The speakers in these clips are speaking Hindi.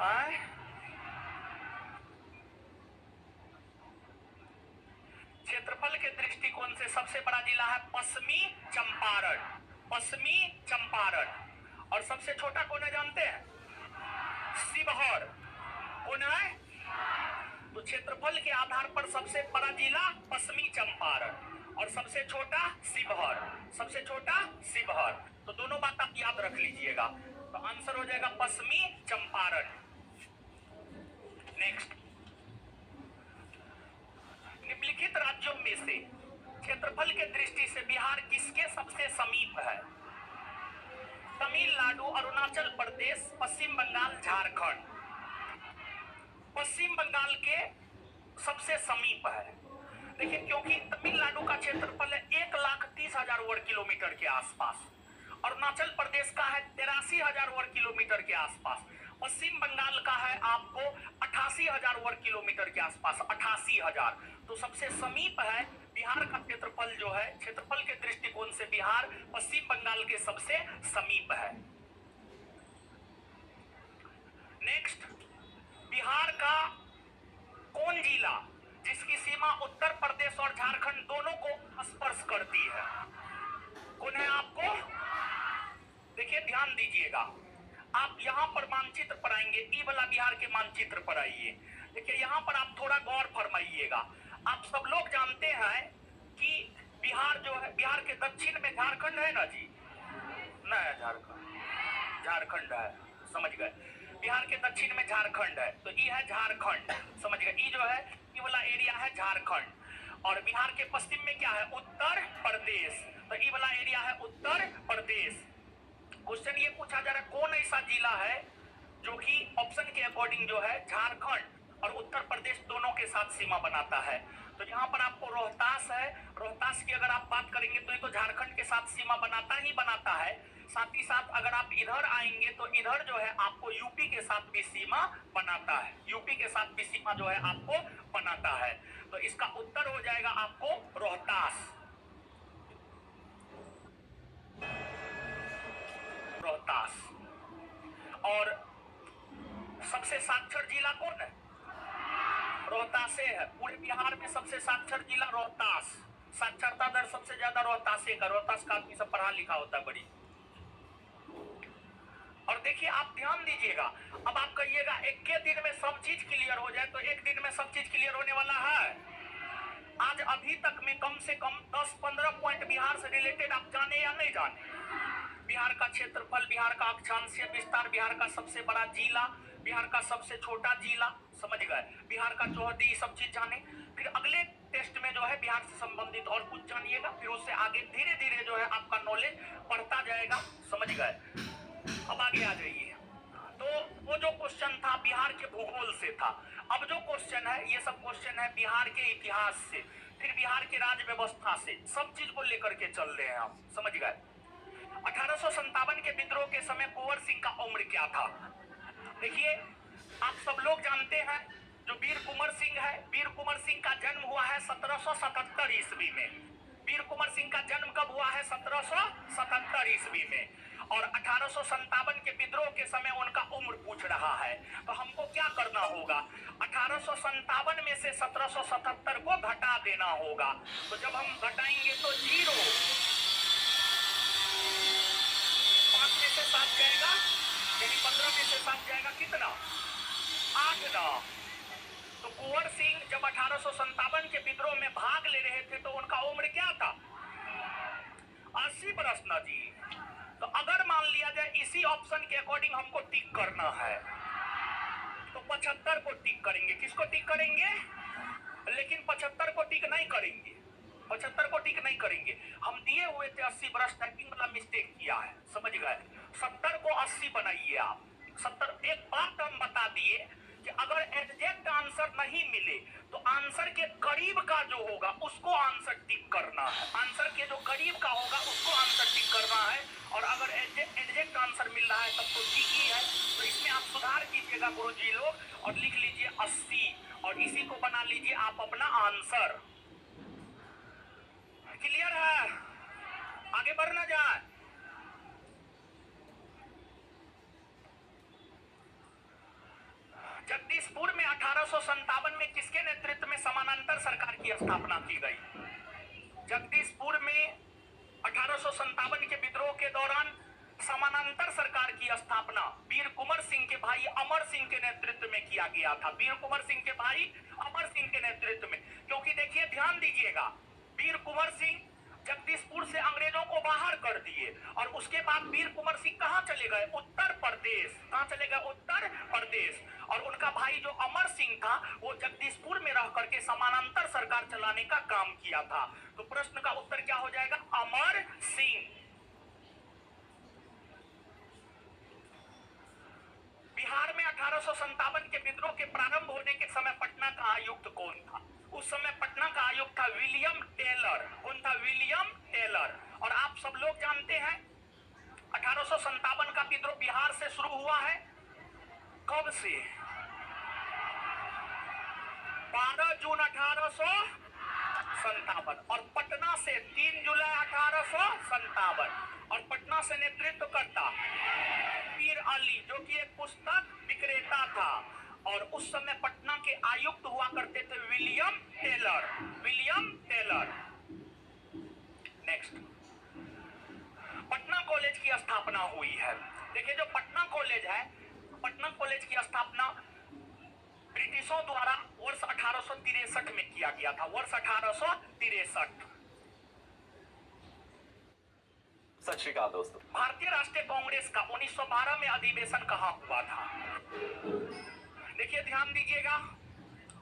आए? क्षेत्रफल के दृष्टिकोण से सबसे बड़ा जिला है पश्चिमी चंपारण। पश्चिमी चंपारण। और सबसे छोटा कौन है जानते हैं? शिवहर। कौन है? तो क्षेत्रफल के आधार पर सबसे बड़ा जिला पश्चिमी चंपारण और सबसे छोटा शिवहर। सबसे छोटा शिवहर। तो दोनों बात आप याद रख लीजिएगा। तो आंसर हो जाएगा पश्चिमी चंपारण। नेक्स्ट, निम्नलिखित राज्यों में से क्षेत्रफल के दृष्टि से बिहार किसके सबसे समीप है? तमिलनाडु, अरुणाचल प्रदेश, पश्चिम बंगाल, झारखंड। पश्चिम बंगाल के सबसे समीप है। देखिए, क्योंकि तमिलनाडु का क्षेत्रफल है 1,30,000 वर्ग किलोमीटर के आसपास। अरुणाचल प्रदेश का है 83,000 वर्ग किलोमीटर के आसपास। पश्चिम बंगाल का है आपको 88,000 वर्ग किलोमीटर के आसपास। 88,000। तो सबसे समीप है बिहार का क्षेत्रफल जो है, क्षेत्रफल के दृष्टिकोण से बिहार पश्चिम बंगाल के सबसे समीप है। नेक्स्ट, बिहार का कौन जिला जिसकी सीमा उत्तर प्रदेश और झारखंड दोनों को स्पर्श करती है? कौन है आपको? देखिए, ध्यान दीजिएगा। आप यहां पर मानचित्र पर आएंगे, ई वाला बिहार के मानचित्र पर आइए। देखिए, यहां पर आप थोड़ा गौर फरमाइएगा। आप सब लोग जानते हैं कि बिहार जो है, बिहार के दक्षिण में झारखंड है ना जी? न है झारखंड? झारखंड है, समझ गए। बिहार के दक्षिण में झारखंड है, तो ये है झारखंड, समझ गए। ये जो है, ये वाला एरिया है झारखंड। और बिहार के पश्चिम में क्या है? उत्तर प्रदेश। तो ये वाला एरिया है उत्तर प्रदेश। क्वेश्चन ये पूछा जा रहा है, कौन ऐसा जिला है जो कि ऑप्शन के अकॉर्डिंग जो है झारखंड और उत्तर प्रदेश दोनों के साथ सीमा बनाता है? तो यहाँ पर आपको रोहतास है। रोहतास की अगर आप बात करेंगे तो ये तो झारखंड के साथ सीमा बनाता ही बनाता है। साथ ही साथ अगर आप इधर आएंगे तो इधर जो है आपको यूपी के साथ भी सीमा बनाता है। यूपी के साथ भी सीमा जो है आपको बनाता है। तो इसका उत्तर हो जाएगा आपको रोहतास। रोहतास। और सबसे साक्षर जिला कौन है? रोहतास से है। पूरे बिहार में सबसे साक्षर जिला रोहतास। साक्षरता दर सबसे ज्यादा रोहतास का। रोहतास का आदमी सब पढ़ा लिखा होता है बड़ी। और देखिए, आप ध्यान दीजिएगा। अब आप कहिएगा एक के दिन में सब चीज क्लियर हो जाए, तो एक दिन में सब चीज क्लियर होने वाला है। आज अभी तक में कम से कम 10-15 पॉइंट बिहार से रिलेटेड आप जाने या नहीं जाने? बिहार का क्षेत्रफल, बिहार का अक्षांशीय विस्तार, बिहार का सबसे बड़ा जिला, बिहार का सबसे छोटा जिला, समझ गए। बिहार का चौहदी, सब चीज जाने। फिर अगले टेस्ट में जो है बिहार से संबंधित और कुछ जानिएगा। फिर उससे आगे धीरे धीरे जो है आपका नॉलेज बढ़ता जाएगा, समझ गए। अब आगे आ जाइए। तो वो जो क्वेश्चन था बिहार के भूगोल से था। अब जो क्वेश्चन है, ये सब क्वेश्चन है बिहार के इतिहास से, फिर बिहार के राज्य व्यवस्था से, सब चीज को लेकर के चल रहे हैं हम, समझ गए। 1857 के विद्रोह के समय कुंवर सिंह का उम्र क्या था? देखिए, आप सब लोग जानते हैं जो वीर कुंवर सिंह है, वीर कुंवर सिंह का जन्म हुआ है 1777 ईस्वी में। वीर कुंवर सिंह का जन्म कब हुआ है? 1777 ईस्वी में। और 1857 के विद्रोह के समय उनका उम्र पूछ रहा है। तो हमको क्या करना होगा? 1857 में से 1777 को घटा देना होगा। तो जब हम घटाएंगे तो 0, 5 में से 7 जाएगा, यानी 15 में से 7 जाएगा कितना? 8 ना। तो कुंवर सिंह जब 1857 के विद्रोह में भाग ले रहे थे तो उनका उम्र क्या था? 80 बरस ना जी। तो अगर मान लिया जाए इसी ऑप्शन के अकॉर्डिंग हमको टिक करना है, तो 75 को टिक करेंगे। किसको टिक करेंगे? लेकिन 75 को टिक नहीं करेंगे। 75 को टिक नहीं करेंगे। हम दिए हुए थे 80 बरस, टाइपिंग वाला मिस्टेक किया है, समझ गए। 70 को 80 बनाइए आप। 70। एक बात हम बता दिए कि अगर एग्जैक्ट आंसर नहीं मिले तो आंसर के करीब का जो होगा उसको आंसर टिक करना है। आंसर के जो करीब का होगा उसको आंसर टिक करना है। और अगर एग्जैक्ट आंसर मिल रहा है तब तो ठीक ही है। तो इसमें आप सुधार कीजिएगा गुरुजी लोग, और लिख लीजिए 80, और इसी को बना लीजिए आप अपना आंसर। क्लियर है? आगे बढ़ना जाए। 1857 में किसके नेतृत्व में समानांतर सरकार की स्थापना की गई? जगदीशपुर में 1857 के विद्रोह के दौरान समानांतर सरकार की स्थापना वीर कुंवर सिंह के भाई अमर सिंह के नेतृत्व में किया गया था। वीर कुंवर सिंह के भाई अमर सिंह के नेतृत्व में, क्योंकि देखिए ध्यान दीजिएगा, वीर कुंवर सिंह जगदीशपुर से अंग्रेजों को बाहर कर दिए और उसके बाद वीर कुंवर सिंह कहां चले गए? उत्तर प्रदेश। कहां चले गए? उत्तर प्रदेश। और उनका भाई जो अमर सिंह था वो जगदीशपुर में रह करके समानांतर सरकार चलाने का काम किया था। तो प्रश्न का उत्तर क्या हो जाएगा? अमर सिंह। बिहार में 1857 के विद्रोह के प्रारंभ होने के समय पटना का आयुक्त कौन था? उस समय पटना का आयुक्त था विलियम टेलर। कौन था? William Taylor. और आप सब लोग जानते हैं 1857 का विद्रोह बिहार से शुरू हुआ है। कब से? 12 जून 1857 और पटना से 3 जुलाई 1857। और पटना से नेतृत्व करता पीर अली, जो कि एक पुस्तक विक्रेता था। और उस समय पटना के आयुक्त हुआ करते थे William Taylor. William Taylor. Next, Patna college की स्थापना हुई है। देखिए जो पटना कॉलेज है, पटना कॉलेज की स्थापना ब्रिटिशों द्वारा वर्ष 1863 में किया गया था। वर्ष 1863। सत श्री अकाल दोस्तों। भारतीय राष्ट्रीय कांग्रेस का 1912 में अधिवेशन कहां हुआ था? देखिए ध्यान दीजिएगा,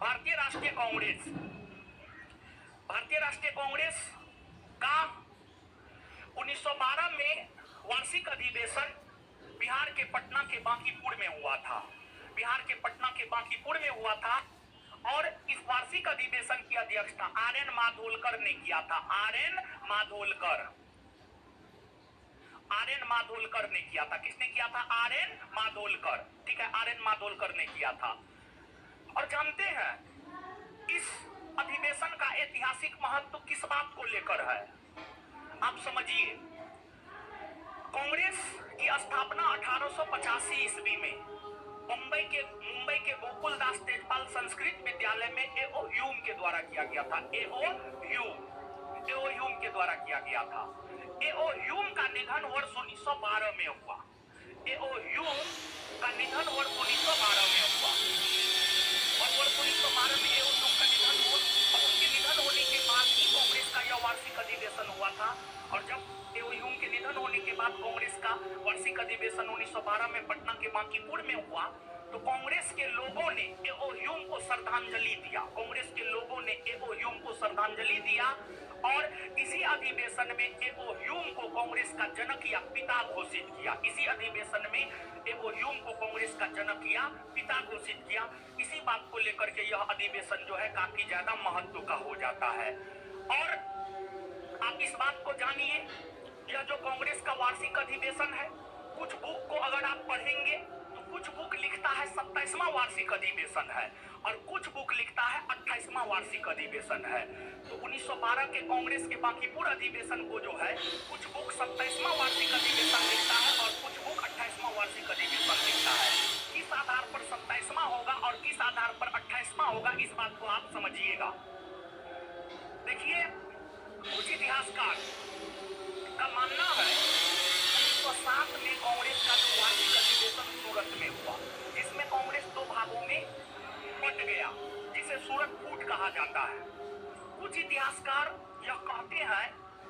भारतीय राष्ट्रीय कांग्रेस का 1912 में वार्षिक अधिवेशन बिहार के पटना के बांकीपुर में हुआ था। बिहार के पटना के बांकीपुर में हुआ था। और इस वार्षिक अधिवेशन की अध्यक्षता आर.एन. माधोलकर ने किया था। आर.एन. माधोलकर ने किया था। किसने किया था? आर.एन. माधोलकर। ठीक है, आर.एन. माधोलकर ने किया था। और जानते हैं इस अधिवेशन का ऐतिहासिक महत्व किस बात को लेकर है? आप समझिए, कांग्रेस की स्थापना 1885 ईस्वी में मुंबई के गोकुलदास तेजपाल संस्कृत विद्यालय में ए.ओ. ह्यूम के द्वारा किया गया था। ए.ओ. ह्यूम के द्वारा किया गया था। ए.ओ. ह्यूम का निधन वर्ष 1912 में हुआ। ए.ओ. ह्यूम का निधन वर्ष 1912 में हुआ। और वर्ष 1912 में ए.ओ. ह्यूम का निधन हुआ और उनके निधन होने के बाद ही कांग्रेस का यह वार्षिक अधिवेशन हुआ था। और जब ए.ओ. ह्यूम के निधन होने के बाद कांग्रेस का वार्षिक अधिवेशन 1912 में पटना के बांकीपुर में हुआ, तो कांग्रेस के लोगों ने ए.ओ. ह्यूम को श्रद्धांजलि दिया। कांग्रेस के लोगों ने ए.ओ. ह्यूम को श्रद्धांजलि दिया और इसी अधिवेशन में ए.ओ. ह्यूम को कांग्रेस का जनक या पिता घोषित किया। इसी अधिवेशन में ए.ओ. ह्यूम को कांग्रेस का जनक या पिता घोषित किया। इसी बात को लेकर के यह अधिवेशन जो है काफी ज्यादा महत्व का हो जाता है। और आप इस बात को जानिए, यह जो कांग्रेस का वार्षिक अधिवेशन है, कुछ बुक को अगर आप पढ़ेंगे तो कुछ बुक लिखता है 27वां वार्षिक अधिवेशन है और कुछ बुक लिखता है 28वां वार्षिक अधिवेशन है। तो 1912 के कांग्रेस के बांकीपुर अधिवेशन को जो है कुछ बुक 27वां वार्षिक अधिवेशन लिखता है और कुछ बुक 28वां वार्षिक अधिवेशन लिखता है। किस आधार पर 27वां होगा और किस आधार पर 28वां होगा, इस बात को आप समझिएगा। देखिए, कुछ इतिहासकार का मानना है 1907 में कांग्रेस का जो वार्षिक अधिवेशन सूरत में हुआ, जिसमें कांग्रेस दो भागों में बट गया, जिसे सूरत फूट कहा जाता है। कुछ इतिहासकार यह कहते हैं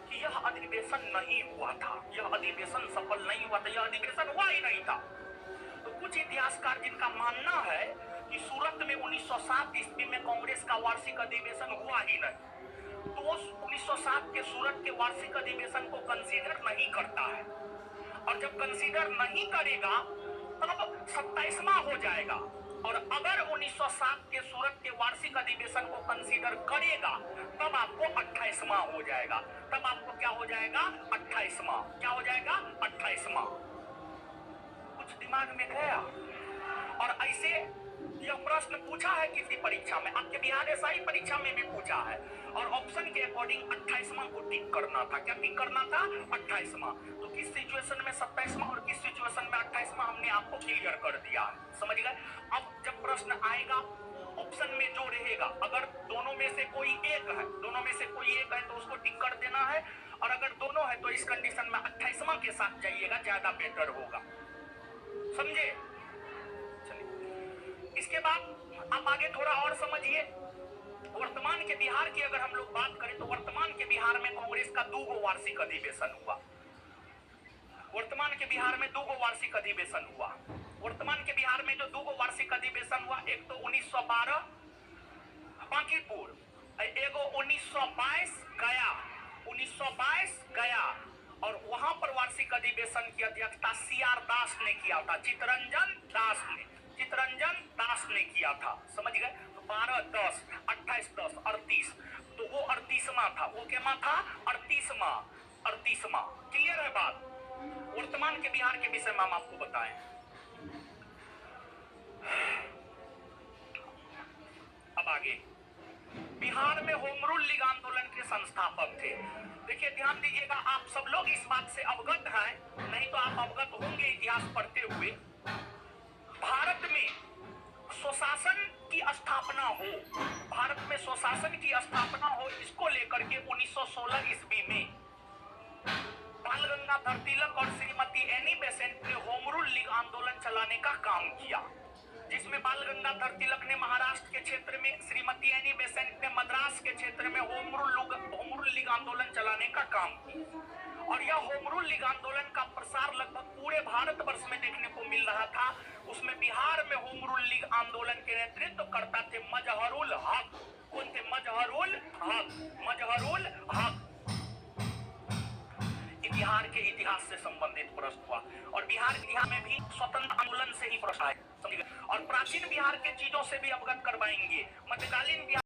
कि यह अधिवेशन नहीं हुआ था, यह अधिवेशन सफल नहीं हुआ था, यह अधिवेशन हुआ ही नहीं था। तो कुछ इतिहासकार जिनका मानना है कि सूरत में 1907 ईस्वी में कांग्रेस का वार्षिक अधिवेशन हुआ ही नहीं, तो 1907 के सूरत के वार्षिक अधिवेशन को कंसीडर नहीं करता है। और जब कंसीडर नहीं करेगा तब 27वां हो जाएगा। और अगर 1907 के सूरत के वार्षिक अधिवेशन को कंसीडर करेगा तब आपको 28वां हो जाएगा। तब आपको क्या हो जाएगा? 28वां। क्या हो जाएगा? 28वां। कुछ दिमाग में गया? और ऐसे यह प्रश्न पूछा है किसी परीक्षा में, आपके बिहार एसआई परीक्षा में भी पूछा है और ऑप्शन के अकॉर्डिंग 28वां को टिक करना था। क्या टिक करना था? 28वां। तो किस सिचुएशन में 27वां और किस सिचुएशन में 28वां हमने आपको क्लियर कर दिया है, समझ गए। अब जब प्रश्न आएगा ऑप्शन इस कंडीशन में 28वां के साथ जाइएगा, ज्यादा बेटर होगा, समझे। चलिए इसके बाद आप आगे थोड़ा और समझिए। वर्तमान के बिहार की अगर हम लोग बात करें तो वर्तमान के बिहार में कांग्रेस का 2 वार्षिक अधिवेशन हुआ। वर्तमान के बिहार में 2 वार्षिक अधिवेशन हुआ। वर्तमान के बिहार में जो 2 वार्षिक अधिवेशन हुआ, एक तो 1912 बांकीपुर, एगो 1922 गया, 1922 गया। और वहां पर वार्षिक अधिवेशन की अध्यक्षता CR दास ने किया था, चित्तरंजन दास ने किया था, समझ गए। तो 12, 10, 28, 10, 38, तो वो 38वां था। वो क्या था? 38वां। क्लियर है बात। वर्तमान के बिहार के विषय में हम आपको बताएं। अब आगे बिहार में होम रूल लीग आंदोलन के संस्थापक थे। देखिए ध्यान दीजिएगा, आप सब लोग इस बात से अवगत हैं, नहीं तो आप अवगत होंगे इतिहास पढ़ते हुए। भारत में स्वशासन की स्थापना हो, भारत में स्वशासन की स्थापना हो, इसको लेकर के 1916 ईस्वी में बाल गंगाधर तिलक और श्रीमती एनी बेसेंट ने होम रूल लीग आंदोलन चलाने का काम किया, जिसमें बाल गंगाधर तिलक ने महाराष्ट्र के क्षेत्र में, श्रीमती एनी बेसेंट ने मद्रास के क्षेत्र में होम रूल लीग आंदोलन चलाने का काम किया। और यह होम रूल लीग आंदोलन का प्रसार लगभग पूरे भारतवर्ष में देखने को मिल रहा था। उसमें बिहार में होम रूल लीग आंदोलन के नेतृत्व करता थे मजहरुल हक। कौन थे? मजहरुल हक। बिहार के इतिहास से संबंधित प्रश्न हुआ, और बिहार के इतिहास में भी स्वतंत्र आंदोलन से ही प्रश्न आए, समझिए। और प्राचीन बिहार के चीजों से भी अवगत करवाएंगे। मध्यकालीन बिहार